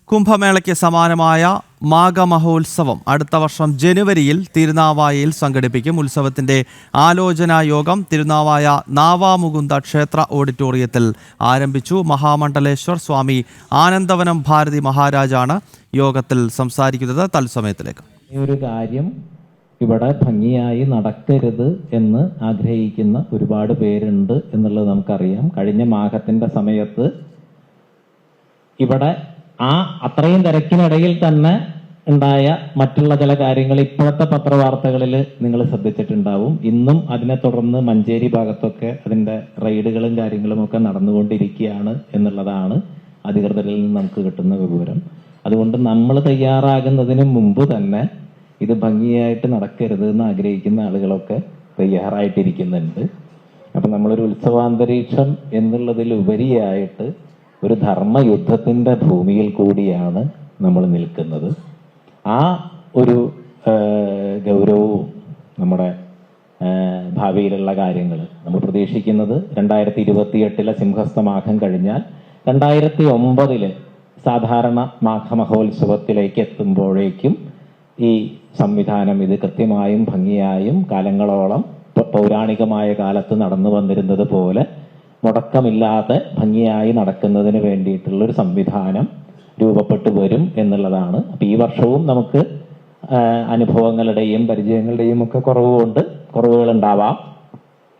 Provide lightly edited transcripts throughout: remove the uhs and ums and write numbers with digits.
കുംഭമേളയ്ക്ക് സമാനമായ മാഘമഹോത്സവം അടുത്ത വർഷം ജനുവരിയിൽ തിരുനാവായയിൽ സംഘടിപ്പിക്കും. ഉത്സവത്തിന്റെ ആലോചനാ യോഗം തിരുനാവായ നാവാമുകുന്ദ ക്ഷേത്ര ഓഡിറ്റോറിയത്തിൽ ആരംഭിച്ചു. മഹാമണ്ഡലേശ്വർ സ്വാമി ആനന്ദവനം ഭാരതി മഹാരാജാണ് യോഗത്തിൽ സംസാരിക്കുന്നത്. തത്സമയത്തിലേക്ക് ഒരു കാര്യം ഇവിടെ ഭംഗിയായി നടക്കരുത് എന്ന് ആഗ്രഹിക്കുന്ന ഒരുപാട് പേരുണ്ട് എന്നുള്ളത് നമുക്കറിയാം. കഴിഞ്ഞ മാഘത്തിന്റെ സമയത്ത് ഇവിടെ അത്രയും തിരക്കിനിടയിൽ തന്നെ ഉണ്ടായ മറ്റുള്ള ചില കാര്യങ്ങൾ ഇപ്പോഴത്തെ പത്രവാർത്തകളിൽ നിങ്ങൾ ശ്രദ്ധിച്ചിട്ടുണ്ടാവും. ഇന്നും അതിനെ തുടർന്ന് മഞ്ചേരി ഭാഗത്തൊക്കെ അതിന്റെ റെയ്ഡുകളും കാര്യങ്ങളും ഒക്കെ നടന്നുകൊണ്ടിരിക്കുകയാണ് എന്നുള്ളതാണ് അധികൃതരിൽ നിന്ന് നമുക്ക് കിട്ടുന്ന വിവരം. അതുകൊണ്ട് നമ്മൾ തയ്യാറാകുന്നതിന് മുമ്പ് തന്നെ ഇത് ഭംഗിയായിട്ട് നടക്കരുത് എന്ന് ആഗ്രഹിക്കുന്ന ആളുകളൊക്കെ തയ്യാറായിട്ടിരിക്കുന്നുണ്ട്. അപ്പൊ നമ്മളൊരു ഉത്സവാന്തരീക്ഷം എന്നുള്ളതിലുപരിയായിട്ട് ഒരു ധർമ്മയുദ്ധത്തിന്റെ ഭൂമിയിൽ കൂടിയാണ് നമ്മൾ നിൽക്കുന്നത്. ആ ഒരു ഗൗരവവും നമ്മുടെ ഭാവിയിലുള്ള കാര്യങ്ങൾ നമ്മൾ പ്രതീക്ഷിക്കുന്നത് 2028 സിംഹസ്ഥമാഘം കഴിഞ്ഞാൽ 2009 സാധാരണ മാഘമഹോത്സവത്തിലേക്ക് എത്തുമ്പോഴേക്കും ഈ സംവിധാനം ഇത് കൃത്യമായും ഭംഗിയായും കാലങ്ങളോളം പൗരാണികമായ കാലത്ത് നടന്നു വന്നിരുന്നത് പോലെ മുടക്കമില്ലാതെ ഭംഗിയായി നടക്കുന്നതിന് വേണ്ടിയിട്ടുള്ള ഒരു സംവിധാനം രൂപപ്പെട്ടു വരും എന്നുള്ളതാണ്. അപ്പൊ ഈ വർഷവും നമുക്ക് അനുഭവങ്ങളുടെയും പരിചയങ്ങളുടെയും ഒക്കെ കുറവുകൾ ഉണ്ടാവാം.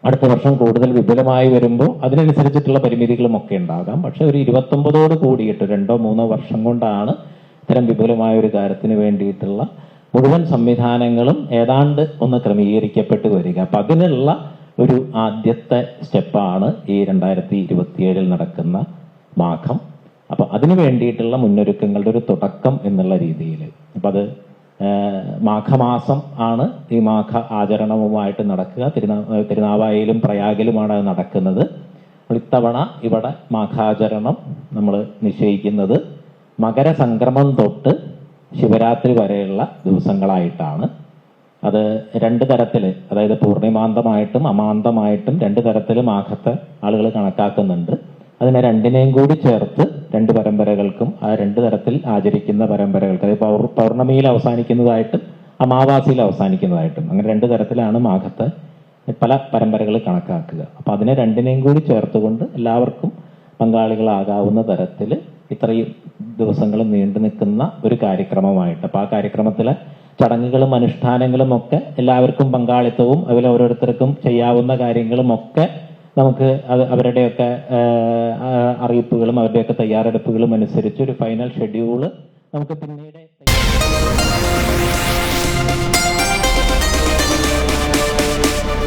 അടുത്ത വർഷം കൂടുതൽ വിപുലമായി വരുമ്പോൾ അതിനനുസരിച്ചിട്ടുള്ള പരിമിതികളും ഒക്കെ ഉണ്ടാകാം. പക്ഷെ ഒരു 29 കൂടിയിട്ട് 2-3 വർഷം കൊണ്ടാണ് ഇത്തരം വിപുലമായ ഒരു കാര്യത്തിന് വേണ്ടിയിട്ടുള്ള മുഴുവൻ സംവിധാനങ്ങളും ഏതാണ്ട് ഒന്ന് ക്രമീകരിക്കപ്പെട്ട് വരിക. അപ്പൊ അതിനുള്ള ഒരു ആദ്യത്തെ സ്റ്റെപ്പാണ് ഈ 2027 നടക്കുന്ന മാഘം. അപ്പൊ അതിനു വേണ്ടിയിട്ടുള്ള മുന്നൊരുക്കങ്ങളുടെ ഒരു തുടക്കം എന്നുള്ള രീതിയിൽ അപ്പൊ അത് മാഘമാസം ആണ് ഈ മാഘ ആചരണവുമായിട്ട് നടക്കുക. തിരുനാവായയിലും പ്രയാഗിലുമാണ് അത് നടക്കുന്നത്. ഇത്തവണ ഇവിടെ മാഘാചരണം നമ്മൾ നിശ്ചയിക്കുന്നത് മകരസംക്രമം തൊട്ട് ശിവരാത്രി വരെയുള്ള ദിവസങ്ങളായിട്ടാണ്. അത് 2 തരത്തിൽ, അതായത് പൂർണിമാന്തമായിട്ടും അമാന്തമായിട്ടും 2 തരത്തിൽ മാഘത്തെ ആളുകൾ കണക്കാക്കുന്നുണ്ട്. അതിനെ രണ്ടിനെയും കൂടി ചേർത്ത് 2 പരമ്പരകൾക്കും ആ 2 തരത്തിൽ ആചരിക്കുന്ന പരമ്പരകൾക്ക്, അതായത് പൗർണമിയിൽ അവസാനിക്കുന്നതായിട്ടും അമാവാസിയിൽ അവസാനിക്കുന്നതായിട്ടും അങ്ങനെ 2 തരത്തിലാണ് മാഘത്തെ പല പരമ്പരകൾ കണക്കാക്കുക. അപ്പൊ അതിനെ രണ്ടിനെയും കൂടി ചേർത്തുകൊണ്ട് എല്ലാവർക്കും പങ്കാളികളാകാവുന്ന തരത്തിൽ ഇത്രയും ദിവസങ്ങൾ നീണ്ടു നിൽക്കുന്ന ഒരു കാര്യക്രമമായിട്ട്, അപ്പൊ ആ കാര്യക്രമത്തിലെ ചടങ്ങുകളും അനുഷ്ഠാനങ്ങളും ഒക്കെ എല്ലാവർക്കും പങ്കാളിത്തവും അതിൽ ഓരോരുത്തർക്കും ചെയ്യാവുന്ന കാര്യങ്ങളും ഒക്കെ നമുക്ക് അവരുടെയൊക്കെ അറിയിപ്പുകളും അവരുടെയൊക്കെ തയ്യാറെടുപ്പുകളും അനുസരിച്ച് ഒരു ഫൈനൽ ഷെഡ്യൂള് നമുക്ക് പിന്നീട്